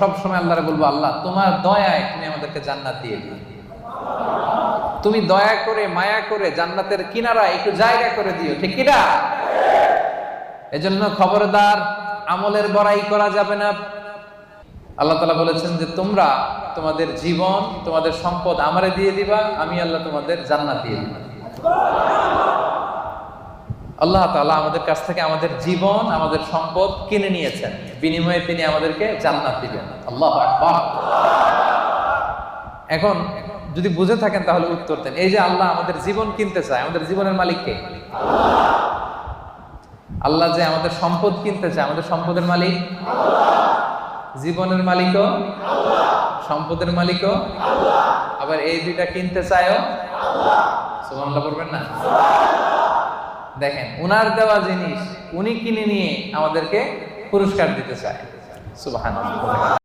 সব সময় আল্লাহরে বলবো, আল্লাহ তোমার দয়ায় তুমি আমাদেরকে জান্নাত দিয়ে দিও, তুমি দয়া করে মায়া করে জান্নাতের কিনারা একটু জায়গা করে দিও, ঠিক কিনা? এজন্য খবরদার আমলের বড়াই করা যাবে না। আল্লাহ তাআলা বলেছেন যে তোমরা তোমাদের জীবন তোমাদের সম্পদ আমারে দিয়ে দিবা, আমি আল্লাহ তোমাদের জান্নাত দিয়ে দিব। আল্লাহ তাআলা আমাদের কাছ থেকে আমাদের জীবন আমাদের সম্পদ কিনে নিয়েছেন, বিনিময়ে তিনি আমাদেরকে জান্নাত দিবেন। আল্লাহু আকবার। এখন যদি বুঝে থাকেন তাহলে উত্তর দেন। এই যে আল্লাহ আমাদের জীবন কিনতে চায়, আমাদের জীবনের মালিক কে? আল্লাহ যে আমাদের সম্পদ কিনতে চায়, আমাদের সম্পদের মালিক জীবনের মালিকও সম্পদের মালিকও আবার এই দুইটা কিনতে চায়ও সুবহানাল্লাহ বলবেন না? দেখেন, উনার দেওয়া জিনিস উনি কিনে নিয়ে আমাদেরকে পুরস্কার দিতে চায়। সুবহানাল্লাহ।